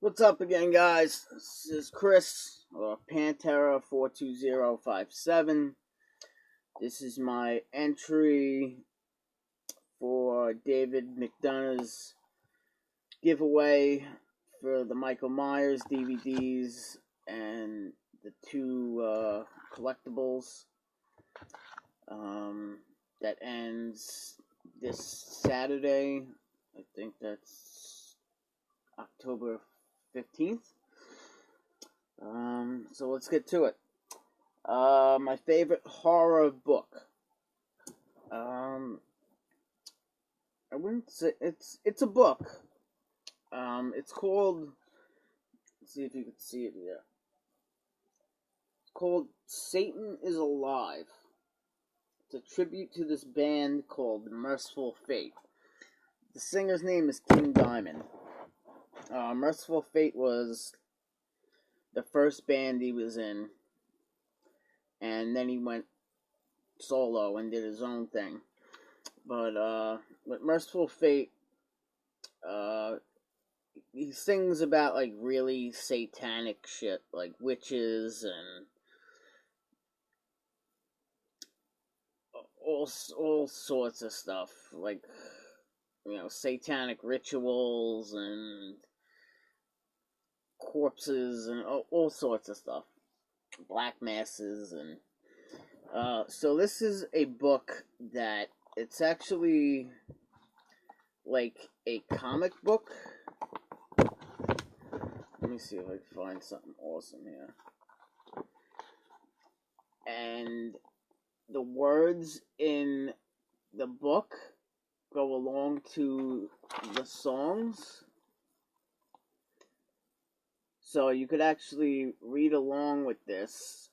What's up again, guys? This is Chris, or Pantera42057. This is my entry for David McDonough's giveaway for the Michael Myers DVDs and the two collectibles. That ends this Saturday. I think that's October 15th. So let's get to it. My favorite horror book. I wouldn't say it's a book. It's called, let's see if you can see it here. It's called Satan is Alive. It's a tribute to this band called Mercyul. The singer's name is King Diamond. Mercyul was the first band he was in, and then he went solo and did his own thing. But with Mercyul, he sings about like really satanic shit, like witches and all sorts of stuff, like, you know, satanic rituals and corpses and all sorts of stuff, black masses. And so this is a book that it's actually like a comic book. Let me see if I can find something awesome here. And the words in the book go along to the songs. So you could actually read along with this.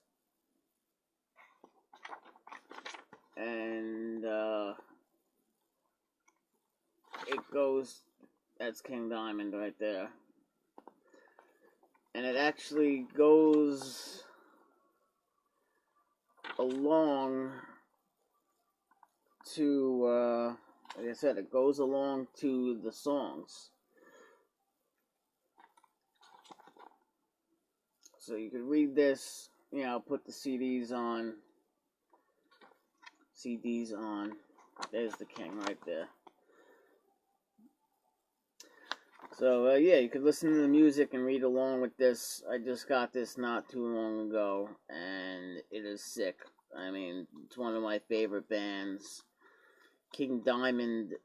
And it goes, that's King Diamond right there. And it actually goes along to, like I said, it goes along to the songs. So you could read this, you know, put the CDs on. There's the King right there. So, yeah, you could listen to the music and read along with this. I just got this not too long ago, and it is sick. I mean, it's one of my favorite bands. King Diamond,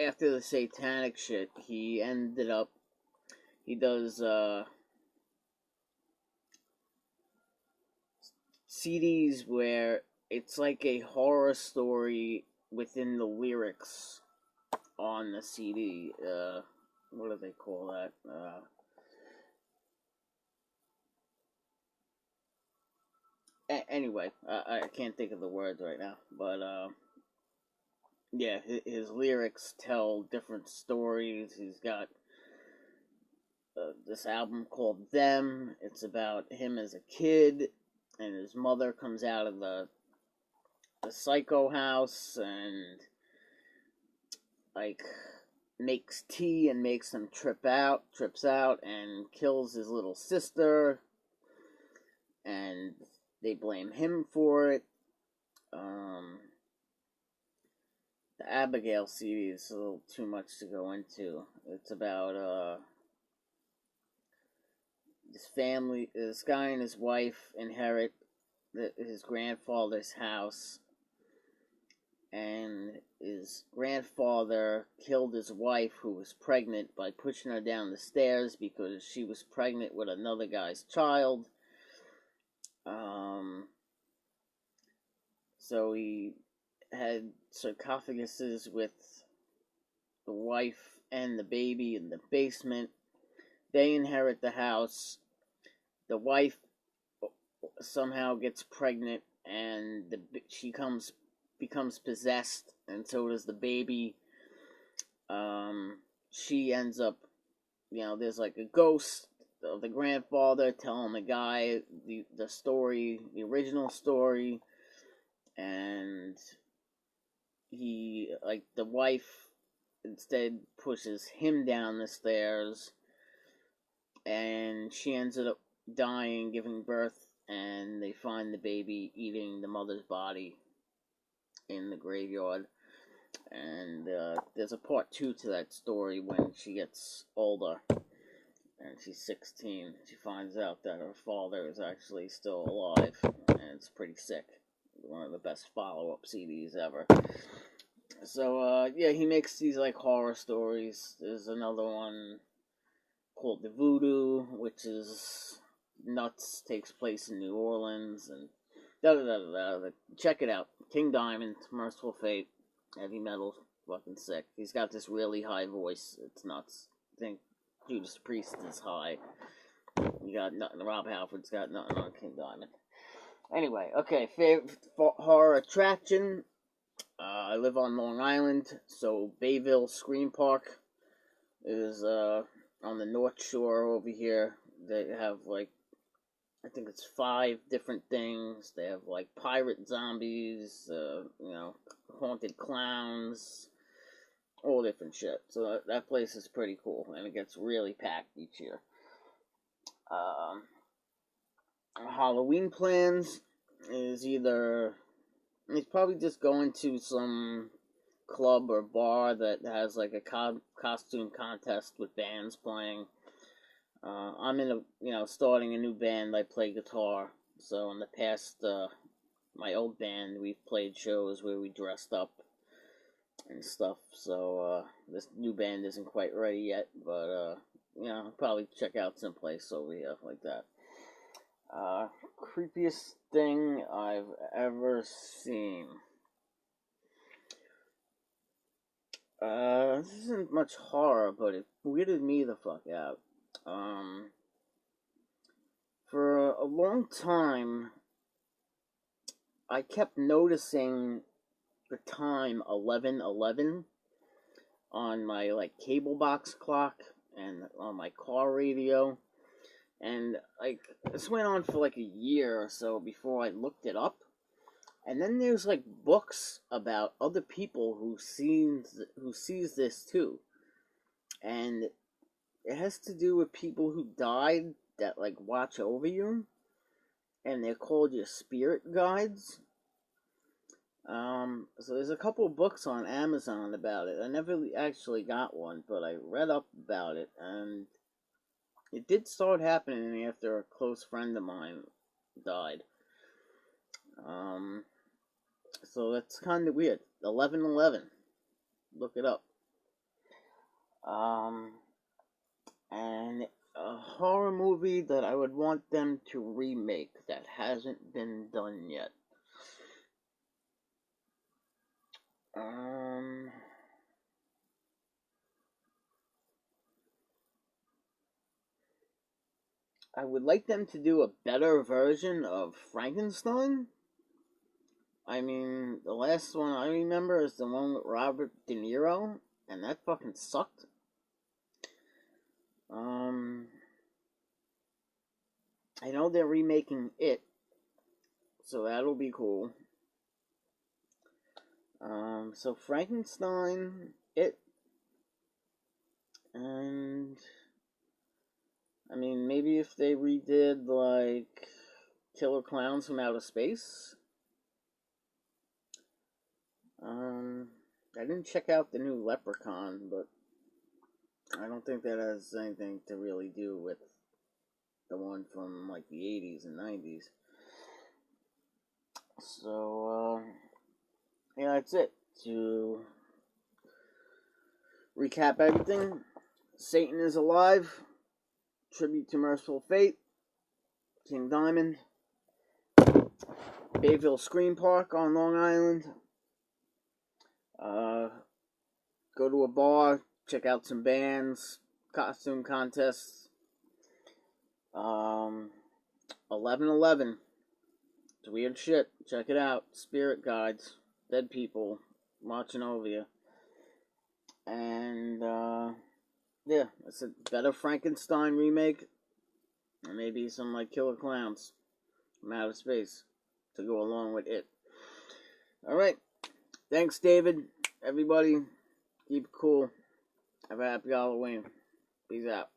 after the satanic shit, he does, CDs where it's like a horror story within the lyrics on the CD. What do they call that? Anyway, I can't think of the words right now. But, yeah, his lyrics tell different stories. He's got this album called Them. It's about him as a kid, and his mother comes out of the psycho house and, like, makes tea and makes him trips out and kills his little sister, and they blame him for it. The Abigail CD is a little too much to go into. It's about this guy and his wife inherit his grandfather's house, and his grandfather killed his wife, who was pregnant, by pushing her down the stairs because she was pregnant with another guy's child. So he had sarcophaguses with the wife and the baby in the basement. They inherit the house. The wife somehow gets pregnant, and she becomes possessed, and so does the baby. She ends up, you know, there's like a ghost of the grandfather telling the guy the story, the original story, and he, like, the wife instead pushes him down the stairs, and she ends up dying, giving birth, and they find the baby eating the mother's body in the graveyard. And there's a part 2 to that story when she gets older and she's 16. She finds out that her father is actually still alive, and it's pretty sick. One of the best follow-up CDs ever. So, yeah, he makes these, like, horror stories. There's another one called The Voodoo, which is nuts, takes place in New Orleans, and da-da-da-da-da. Check it out. King Diamond, Mercyful Fate, heavy metal, fucking sick. He's got this really high voice. It's nuts. I think Judas Priest is high. You got nothing. Rob Halford's got nothing on King Diamond. Anyway, okay, favorite horror attraction. I live on Long Island, so Bayville Scream Park is on the North Shore over here. They have, like, I think it's 5 different things. They have, like, pirate zombies, haunted clowns, all different shit. So that place is pretty cool, and it gets really packed each year. Halloween plans is either he's probably just going to some club or bar that has like a costume contest with bands playing. I'm in starting a new band. I play guitar, so in the past, my old band, we've played shows where we dressed up and stuff. So this new band isn't quite ready yet, but I'll probably check out someplace over here like that. Creepiest thing I've ever seen. This isn't much horror, but it weirded me the fuck out. For a long time, I kept noticing the time 11:11 on my like cable box clock and on my car radio. And, like, this went on for, like, a year or so before I looked it up. And then there's, like, books about other people who sees this, too. And it has to do with people who died that, like, watch over you. And they're called your spirit guides. So there's a couple of books on Amazon about it. I never actually got one, but I read up about it, and it did start happening after a close friend of mine died. So that's kind of weird. 11:11. Look it up. And a horror movie that I would want them to remake that hasn't been done yet. I would like them to do a better version of Frankenstein. I mean, the last one I remember is the one with Robert De Niro, and that fucking sucked. I know they're remaking it, so that'll be cool. So Frankenstein, it, and I mean, maybe if they redid, like, Killer Clowns from Outer Space. I didn't check out the new Leprechaun, but I don't think that has anything to really do with the one from, like, the 80s and 90s. So, yeah, that's it. To recap everything, Satan is alive. Tribute to Mercyful Fate, King Diamond, Bayville Scream Park on Long Island. Go to a bar, check out some bands, costume contests. 11:11. It's weird shit. Check it out. Spirit guides, dead people watching over you. And yeah, it's a better Frankenstein remake. And maybe some like Killer Clowns from Outer Space to go along with it. Alright. Thanks, David. Everybody, keep it cool. Have a happy Halloween. Peace out.